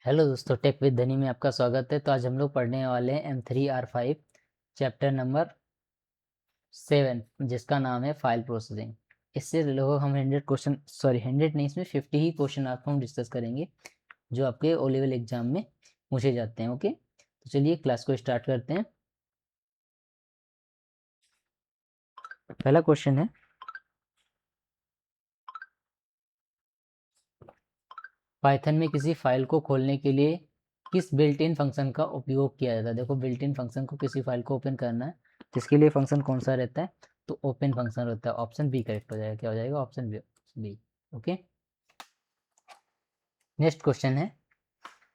Hello दोस्तों, take with धनी में आपका स्वागत है। तो आज हम लोग पढ़ने वाले हैं M3R5 चैप्टर नंबर 7, जिसका नाम है फाइल प्रोसेसिंग। इससे लगभग हम 100 क्वेश्चन, 100 नहीं, इसमें 50 ही क्वेश्चन आपको हम डिस्कस करेंगे जो आपके ओ लेवल एग्जाम में पूछे जाते हैं। ओके, तो चलिए क्लास को स्टार्ट करते हैं। पहला क्वेश्चन है, पाइथन में किसी फाइल को खोलने के लिए किस बिल्ट इन फंक्शन का उपयोग किया जाता है। देखो, बिल्ट इन फंक्शन को किसी फाइल को ओपन करना है, जिसके लिए फंक्शन कौन सा रहता है, तो ओपन फंक्शन रहता है। ऑप्शन बी करेक्ट हो जाएगा। क्या हो जाएगा? Option B. Okay, next question है,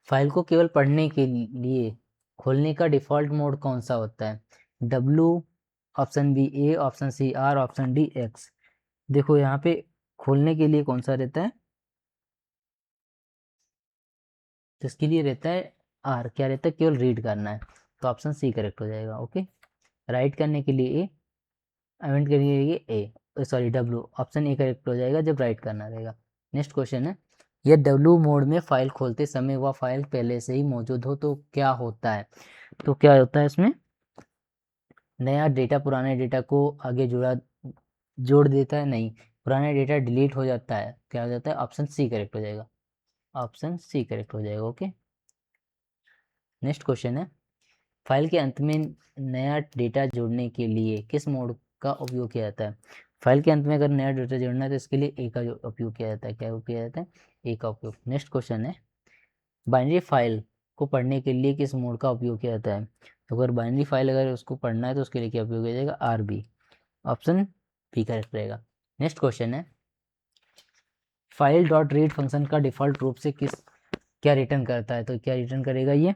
फाइल को केवल पढ़ने के लिए खोलने का डिफॉल्ट मोड कौन सा होता है? W, option B A, option C R, option D X. देखो यहाँ पे खोलने के लिए कौन सा रहता है, तो इसके लिए रहता है आर। क्या रहता है? केवल रीड करना है, तो ऑप्शन सी करेक्ट हो जाएगा। ओके, राइट करने के लिए ए, अमेंड करने के लिए A, sorry W. Option A correct हो जाएगा जब राइट करना रहेगा। नेक्स्ट क्वेश्चन है, यह डब्ल्यू मोड में फाइल खोलते समय वह फाइल पहले से ही मौजूद हो तो क्या होता है? तो क्या होता है इसमें, नया डेटा पुराने डेटा को आगे जोड़ देता है? नहीं, पुराना डेटा डिलीट हो जाता है। क्या हो जाता है? ऑप्शन सी करेक्ट हो जाएगा। ऑप्शन सी करेक्ट हो जाएगा। ओके, नेक्स्ट क्वेश्चन है, फाइल के अंत में नया डेटा जोड़ने के लिए किस मोड का उपयोग किया जाता है? फाइल के अंत में अगर नया डेटा जोड़ना है तो इसके लिए ए का उपयोग किया जाता है। क्या उपयोग किया जाता है? ए का उपयोग। नेक्स्ट क्वेश्चन है, बाइनरी फाइल को पढ़ने के लिए किस मोड का उपयोग किया जाता है? तो अगर बाइनरी फाइल अगर उसको पढ़ना है तो उसके लिए क्या उपयोग किया जाएगा? R B. Option B correct रहेगा। नेक्स्ट क्वेश्चन है, फाइल डॉट रीड फंक्शन का डिफॉल्ट रूप से क्या रिटर्न करता है? तो क्या रिटर्न करेगा ये?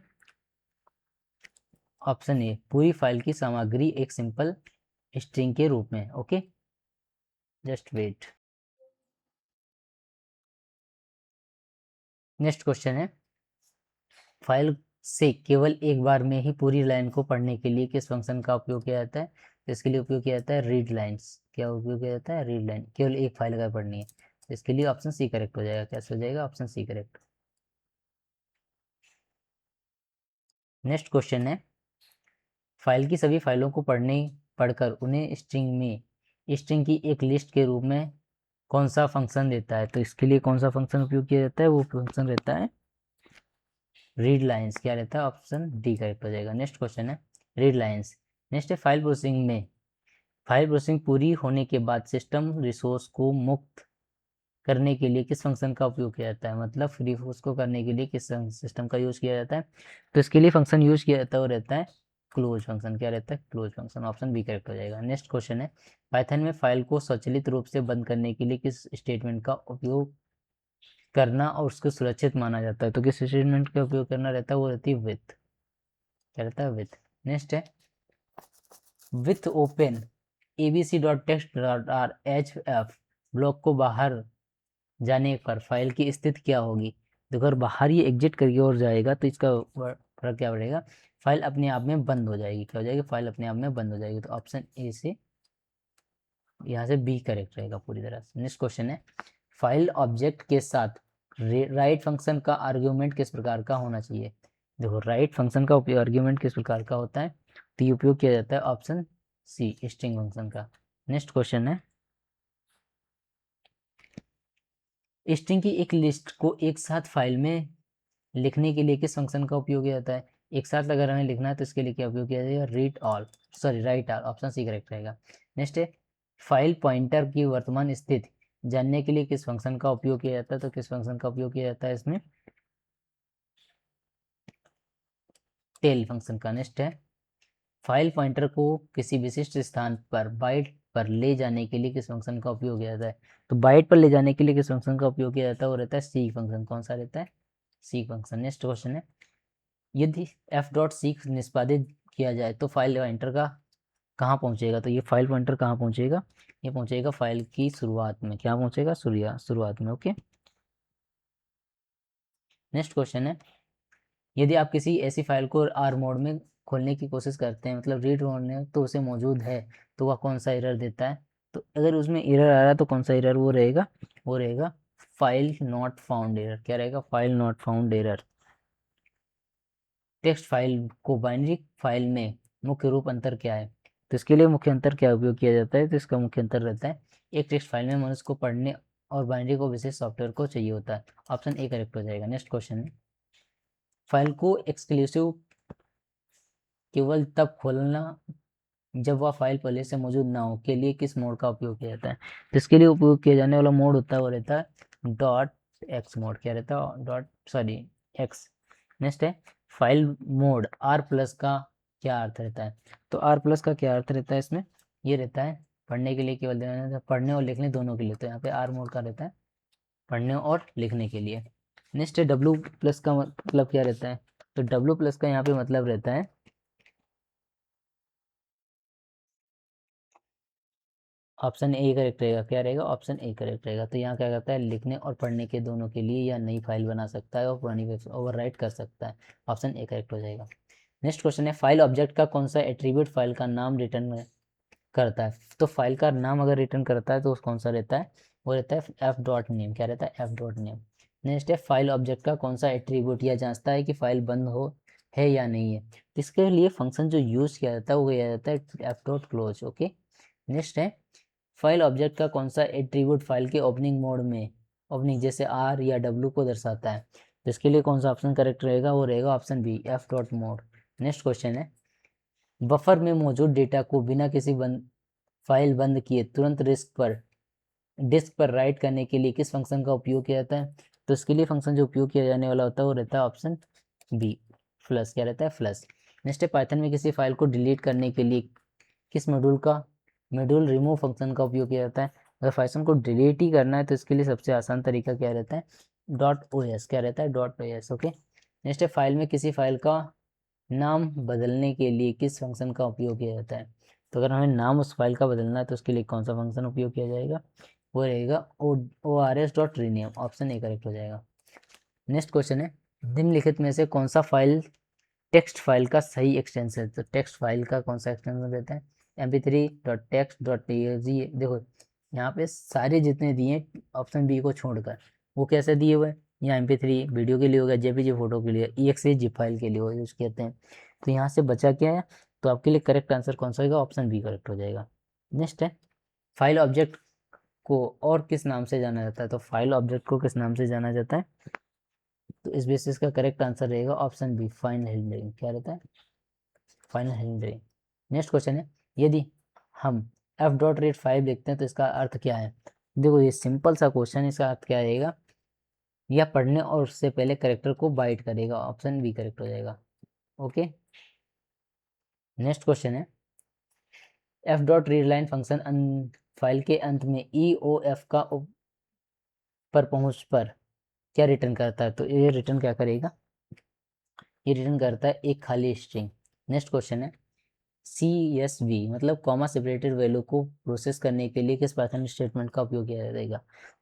ऑप्शन ए, पूरी फाइल की सामग्री एक सिंपल स्ट्रिंग के रूप में। Okay, just wait. Next question है, फाइल से केवल एक बार में ही पूरी लाइन को पढ़ने के लिए किस फंक्शन का उपयोग किया जाता है? तो इसके लिए उपयोग किया जाता है रीड लाइन्स। क्या उपयोग किया जाता है? Read line. केवल एक फाइल अगर पढ़नी है तो इसके लिए ऑप्शन सी करेक्ट हो जाएगा। कैसे हो जाएगा? Option C correct. Next question है, फाइल की सभी फाइलों को पढ़कर उन्हें स्ट्रिंग की एक लिस्ट के रूप में कौन सा फंक्शन देता है? तो इसके लिए कौन सा फंक्शन उपयोग किया जाता है? वो फंक्शन रहता है रीड लाइन्स। क्या रहता है? ऑप्शन डी करेक्ट हो जाएगा। नेक्स्ट क्वेश्चन है, रीड लाइन्स। नेक्स्ट है, फाइल प्रोसेसिंग में फाइल प्रोसेसिंग पूरी होने के बाद सिस्टम रिसोर्स को मुक्त करने के लिए किस फंक्शन का उपयोग किया जाता है? मतलब फ्री उसको करने के लिए किस सिस्टम का यूज किया जाता है? तो इसके लिए फंक्शन यूज किया जाता है वो रहता है क्लोज फंक्शन। क्या रहता है? Close function. Option B correct हो जाएगा। नेक्स्ट क्वेश्चन है, पाइथन में फाइल को स्वचालित रूप से बंद करने के लिए किस स्टेटमेंट का उपयोग करना और उसको सुरक्षित माना जाता है? तो किस स्टेटमेंट का उपयोग करना रहता है? वो रहती है विथ। क्या रहता है? विथ। नेक्स्ट है, विथ ओपन abc.txt.rhf ब्लॉक को बाहर जाने पर फाइल की स्थिति क्या होगी? तो अगर बाहर ये एग्जिट करके और जाएगा तो इसका फर्क क्या पड़ेगा? फाइल अपने आप में बंद हो जाएगी। क्या हो जाएगी? फाइल अपने आप में बंद हो जाएगी। तो ऑप्शन ए से यहाँ से बी करेक्ट रहेगा पूरी तरह से। नेक्स्ट क्वेश्चन है, फाइल ऑब्जेक्ट के साथ राइट फंक्शन का आर्ग्यूमेंट किस प्रकार का होना चाहिए? देखो, राइट फंक्शन का उपयोग आर्ग्यूमेंट किस प्रकार का होता है? तो ये उपयोग किया जाता है ऑप्शन सी, स्ट्रिंग फंक्शन का। नेक्स्ट क्वेश्चन है, स्ट्रिंग की एक लिस्ट को एक साथ फाइल में लिखने के लिए किस फंक्शन का उपयोग किया जाता है? एक साथ अगर हमें लिखना है तो इसके लिए क्या उपयोग किया जाएगा? Read all, sorry write all. Option C correct रहेगा। नेक्स्ट है, फाइल पॉइंटर की वर्तमान स्थिति जानने के लिए किस फंक्शन का उपयोग किया जाता है? तो किस फंक्शन का उपयोग किया जाता है इसमें? टेल फंक्शन का। नेक्स्ट है, फाइल पॉइंटर को किसी विशिष्ट स्थान पर बाइट पर ले जाने के लिए किस फंक्शन का उपयोग किया जाता है? तो बाइट पर ले जाने के लिए किस फंक्शन का उपयोग किया जाता है? वो रहता है सी फंक्शन। कौन सा रहता है? सी फंक्शन। नेक्स्ट क्वेश्चन है, यदि एफ डॉट सी निष्पादित किया जाए तो फाइल पॉइंटर का कहाँ पहुँचेगा? तो ये फाइल पॉइंटर कहाँ पहुँचेगा? ये पहुँचेगा फाइल की शुरुआत में। क्या पहुँचेगा? शुरुआत में। ओके, नेक्स्ट क्वेश्चन है, यदि आप किसी ऐसी फाइल को आर मोड में खोलने की कोशिश करते हैं, मतलब रीड मोड में, तो उसे मौजूद है तो वह कौन सा एरर देता है? तो अगर उसमें एरर आ रहा है तो कौन सा एरर वो रहेगा? File not found error. क्या रहेगा? File not found error. Text file को बाइनरी फाइल में मुख्य रूप अंतर क्या है? तो इसके लिए मुख्य अंतर क्या उपयोग किया जाता है? तो इसका मुख्य अंतर रहता है, एक टेक्स्ट फाइल में मनुष्य को पढ़ने और बाइनरी को विशेष सॉफ्टवेयर को चाहिए होता है। ऑप्शन ए करेक्ट हो जाएगा। नेक्स्ट क्वेश्चन है, फाइल को एक्सक्लूसिव केवल तब खोलना जब वह फाइल पहले से मौजूद ना हो के लिए किस मोड का उपयोग किया जाता है? तो इसके लिए उपयोग किया जाने वाला मोड होता है, वो रहता है डॉट एक्स मोड। क्या रहता है? Dot sorry x. नेक्स्ट है, फाइल मोड आर प्लस का क्या अर्थ रहता है? तो आर प्लस का क्या अर्थ रहता है इसमें? ये रहता है पढ़ने के लिए केवल देना रहता है, पढ़ने और लिखने दोनों के लिए। तो यहाँ पे आर मोड का रहता है पढ़ने और लिखने के लिए। नेक्स्ट है, डब्ल्यू प्लस का मतलब क्या रहता है? तो डब्ल्यू प्लस का यहाँ पे मतलब रहता है, ऑप्शन ए करेक्ट रहेगा। क्या रहेगा? ऑप्शन ए करेक्ट रहेगा। तो यहाँ क्या करता है, लिखने और पढ़ने के दोनों के लिए या नई फाइल बना सकता है और पुरानी ओवरराइट कर सकता है। ऑप्शन ए करेक्ट हो जाएगा। नेक्स्ट क्वेश्चन है, फाइल ऑब्जेक्ट का कौन सा एट्रीब्यूट फाइल का नाम रिटर्न करता है? तो फाइल का नाम अगर रिटर्न करता है तो कौन सा रहता है? वो रहता है एफ डॉट नेम। क्या रहता है? F dot name. नेक्स्ट है, फाइल ऑब्जेक्ट का कौन सा एट्रीब्यूट यह जांचता है कि फाइल बंद हो है या नहीं है? इसके लिए फंक्शन जो यूज किया जाता है वो किया जाता है F dot close. Okay. Next है, फाइल ऑब्जेक्ट का कौन सा एट्रीब्यूट फाइल के ओपनिंग मोड में ओपनिंग जैसे आर या डब्ल्यू को दर्शाता है? तो इसके लिए कौन सा ऑप्शन करेक्ट रहेगा? वो रहेगा option B, F dot mode. Next question है, बफर में मौजूद डेटा को बिना किसी फाइल बंद किए तुरंत डिस्क पर राइट करने के लिए किस फंक्शन का उपयोग किया जाता है? तो इसके लिए फंक्शन जो उपयोग किया जाने वाला होता है वो रहता है ऑप्शन बी, फ्लश। क्या रहता है? फ्लश। नेक्स्ट है, पाइथन में किसी फाइल को डिलीट करने के लिए किस मॉड्यूल रिमूव फंक्शन का उपयोग किया जाता है? अगर फंक्शन को डिलीट ही करना है तो इसके लिए सबसे आसान तरीका क्या रहता है? Dot O S. क्या रहता है? Dot O S. Okay. Next है, फाइल में किसी फाइल का नाम बदलने के लिए किस फंक्शन का उपयोग किया जाता है? तो अगर हमें नाम उस फाइल का बदलना है तो उसके लिए कौन सा फंक्शन उपयोग किया जाएगा? वो रहेगा O R S dot rename. Option A correct हो जाएगा। नेक्स्ट क्वेश्चन है, निम्नलिखित में से कौन सा फाइल टेक्स्ट फाइल का सही एक्सटेंशन है? तो टेक्स्ट फाइल का कौन सा एक्सटेंशन रहता है? mp3.text.txt। देखो यहाँ पे सारे जितने दिए ऑप्शन बी को छोड़कर, वो कैसे दिए हुए हैं? यहाँ mp3 वीडियो के लिए हो गया, जेपीजी फोटो के लिए, exe जिप फाइल के लिए यूज कहते हैं। तो यहाँ से बचा क्या है? तो आपके लिए करेक्ट आंसर कौन सा होगा? ऑप्शन बी करेक्ट हो जाएगा। नेक्स्ट है, फाइल ऑब्जेक्ट को और किस नाम से जाना जाता है? तो फाइल ऑब्जेक्ट को किस नाम से जाना जाता है? तो इस बेसिस का करेक्ट आंसर रहेगा ऑप्शन बी, फाइनल हैंडलिंग। क्या रहता है? Final handling. नेक्स्ट क्वेश्चन है, यदि हम एफ डॉट रीड 5 लिखते हैं तो इसका अर्थ क्या है? देखो ये सिंपल सा क्वेश्चन, इसका अर्थ क्या रहेगा? यह पढ़ने और उससे पहले करेक्टर को बाइट करेगा। ऑप्शन बी करेक्ट हो जाएगा। ओके। नेक्स्ट क्वेश्चन है, F dot read line function file के अंत में ई ओ एफ का पर पहुंच पर क्या रिटर्न करता है? तो ये रिटर्न क्या करेगा? ये रिटर्न करता है एक खाली स्ट्रिंग। नेक्स्ट क्वेश्चन है, CSV मतलब कॉमा सेपरेटेड वैल्यू को प्रोसेस करने के लिए किस पाइथन स्टेटमेंट का उपयोग किया जाएगा?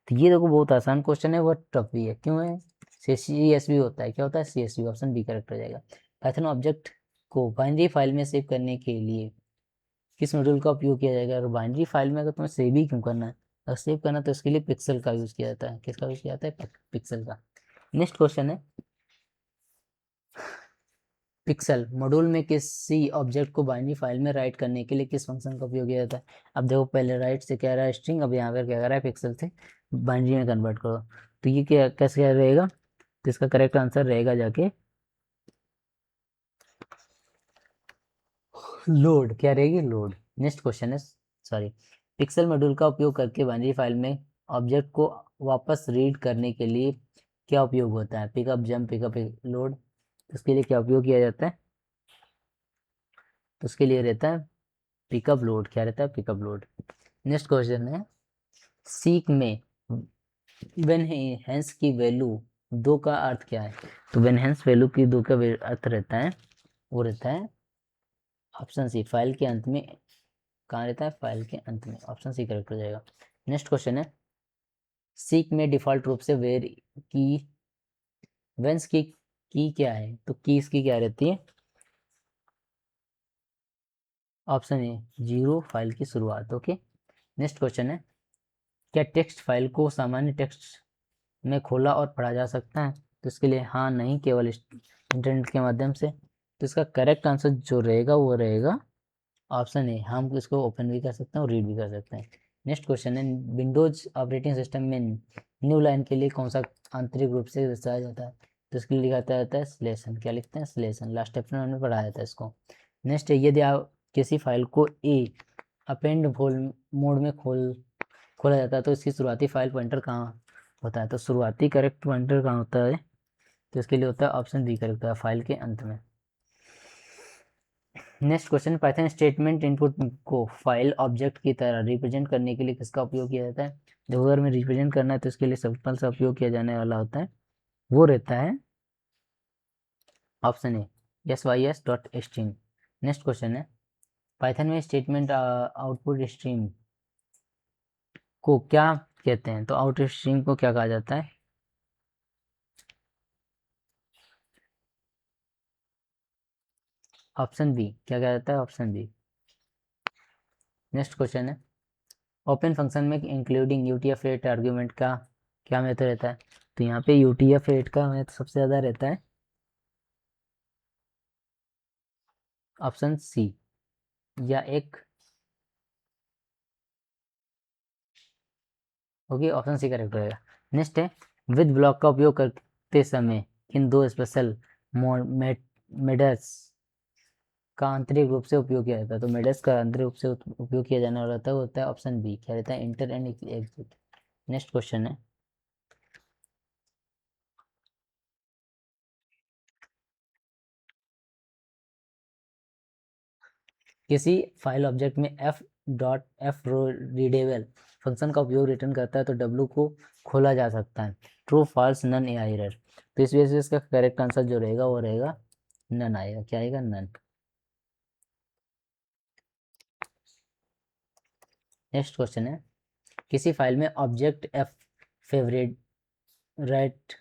तो ये देखो बहुत आसान क्वेश्चन है, बहुत टफ भी है। क्यों है? CSV होता है। क्या होता है? CSV। ऑप्शन बी करेक्ट हो जाएगा। पाइथन ऑब्जेक्ट को बाइनरी फाइल में सेव करने के लिए किस मॉड्यूल का उपयोग किया जाएगा? अगर बाइनरी फाइल में अगर तुम्हें सेव ही क्यों करना है, अगर सेव करना है तो इसके लिए पिक्सल का यूज किया जाता है। किसका यूज किया जाता है? पिक्सल का। नेक्स्ट क्वेश्चन है, पिक्सल मॉड्यूल में किसी ऑब्जेक्ट को बाइनरी फाइल में राइट करने के लिए किस फंक्शन का उपयोग किया जाता है? अब देखो पहले राइट से कह रहा है स्ट्रिंग, अब यहाँ पर क्या कर रहा है? पिक्सल से बाइनरी में कन्वर्ट करो। तो ये क्या कैसे क्या रहेगा? तो इसका करेक्ट आंसर रहेगा जाके लोड। क्या रहेगी? लोड। नेक्स्ट क्वेश्चन है, सॉरी, पिक्सल मॉड्यूल का उपयोग करके बाइनरी फाइल में ऑब्जेक्ट को वापस रीड करने के लिए क्या उपयोग होता है? Pickup, jump, pickup, load. इसके लिए क्या उपयोग किया जाता है? तो उसके लिए रहता है पिकअप लोड। क्या रहता है? Pickup load. नेक्स्ट क्वेश्चन है, सीक में वेन हेंस की वैल्यू 2 का अर्थ क्या है? तो वेन हेंस वैल्यू की 2 का अर्थ रहता है, वो रहता है ऑप्शन सी, फाइल के अंत में। कहाँ रहता है? फाइल के अंत में। ऑप्शन सी करेक्ट हो जाएगा। नेक्स्ट क्वेश्चन है, सीक में डिफॉल्ट रूप से वेर की वेंस की क्या है? तो की इसकी क्या रहती है? ऑप्शन ए 0, फाइल की शुरुआत। ओके। नेक्स्ट क्वेश्चन है, क्या टेक्स्ट फाइल को सामान्य टेक्स्ट में खोला और पढ़ा जा सकता है? तो इसके लिए हाँ नहीं, केवल इंटरनेट के माध्यम से। तो इसका करेक्ट आंसर जो रहेगा वो रहेगा ऑप्शन ए। हम इसको ओपन भी कर सकते हैं और रीड भी कर सकते हैं। नेक्स्ट क्वेश्चन है, विंडोज ऑपरेटिंग सिस्टम में न्यू लाइन के लिए कौन सा आंतरिक रूप से दर्शाया जाता है? तो इसके लिए लिखा जाता है स्लेशन। क्या लिखते हैं? स्लेशन। लास्ट चैप्टर में हमने पढ़ाया था इसको। नेक्स्ट है, यदि आप किसी फाइल को ए अपेंड मोड में खोला जाता है तो इसकी शुरुआती फाइल पॉइंटर कहाँ होता है? तो शुरुआती करेक्ट पॉइंटर कहाँ होता है? तो इसके लिए होता है ऑप्शन बी करेक्ट होता है, फाइल के अंत में। Next question, Python statement input को फाइल ऑब्जेक्ट की तरह रिप्रेजेंट करने के लिए किसका उपयोग किया जाता है? जब अगर में रिप्रेजेंट करना है तो इसके लिए सिंपल सा उपयोग किया जाने वाला होता है, वो रहता है option A S Y S dot stream. Next question है, पाइथन में स्टेटमेंट आउटपुट स्ट्रीम को क्या कहते हैं? तो आउट स्ट्रीम को क्या कहा जाता है? Option B. क्या कहा जाता है? Option B. नेक्स्ट क्वेश्चन है, ओपन फंक्शन में इंक्लूडिंग यूटीएफ-8 आर्ग्यूमेंट का क्या मेथड रहता है? तो यहाँ पे यूटीएफ-8 का मेथड सबसे ज़्यादा रहता है ऑप्शन सी, या एक ओके, ऑप्शन सी करेक्ट रहेगा। नेक्स्ट है, विद ब्लॉक का उपयोग करते समय इन दो स्पेशल मेथड्स का आंतरिक रूप से उपयोग किया जाता है? तो मेथड्स का आंतरिक रूप से उपयोग किया जाने वाला होता है ऑप्शन बी। क्या रहता है? Inter and exit. Next question है, किसी फाइल ऑब्जेक्ट में F dot F readable function का उपयोग रिटर्न करता है तो डब्ल्यू को खोला जा सकता है, ट्रू फॉल्स नन या एरर? तो इस वजह से इसका करेक्ट आंसर जो रहेगा वो रहेगा नन आएगा। क्या आएगा? नन। नेक्स्ट क्वेश्चन है, किसी फाइल में object F favourite right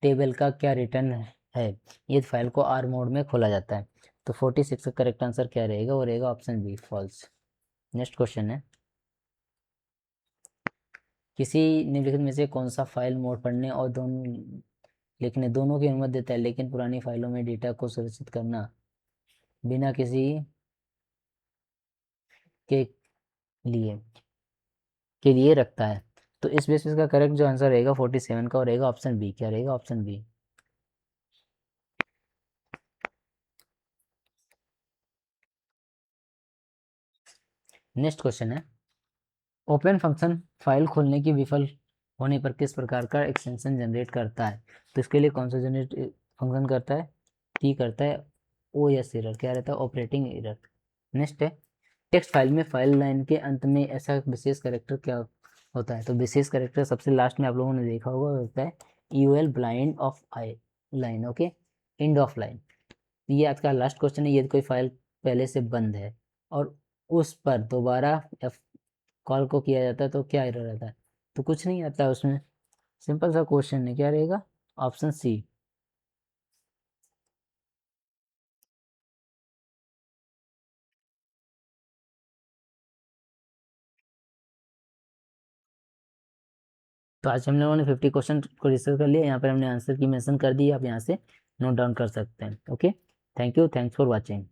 table का क्या रिटर्न है? ये फाइल को आर मोड में खोला जाता है। तो 46 का करेक्ट आंसर क्या रहेगा? वो रहेगा option B, false. Next question है, किसी निम्नलिखित में से कौन सा फाइल मोड पढ़ने और दोनों लिखने दोनों की अनुमति देता है लेकिन पुरानी फाइलों में डेटा को सुरक्षित करना बिना किसी के लिए रखता है? तो इस बेसिस का करेक्ट जो आंसर रहेगा 47 का, और रहेगा ऑप्शन बी। क्या रहेगा? Option B. नेक्स्ट क्वेश्चन है, ओपन फंक्शन फाइल खोलने की विफल होने पर किस प्रकार का एक्सटेंशन जनरेट करता है? तो इसके लिए कौन सा जनरेट फंक्शन करता है? टी करता है ओ एस एरर। क्या रहता है? Operating error. नेक्स्ट है, टेक्स्ट फाइल में फाइल लाइन के अंत में ऐसा विशेष कैरेक्टर क्या होता है? तो विशेष कैरेक्टर सबसे लास्ट में आप लोगों ने देखा होगा होता है UL blind of I line. Okay, end of line. ये आज का लास्ट क्वेश्चन है। यदि कोई फाइल पहले से बंद है और उस पर दोबारा कॉल को किया जाता है तो क्या एरर आता है? तो कुछ नहीं आता है उसमें, सिंपल सा क्वेश्चन है। क्या रहेगा? Option C. तो आज हम लोगों ने 50 क्वेश्चन को डिस्कस कर लिया। यहाँ पर हमने आंसर की मेंशन कर दी, आप यहाँ से नोट डाउन कर सकते हैं। Okay, thank you, thanks for watching.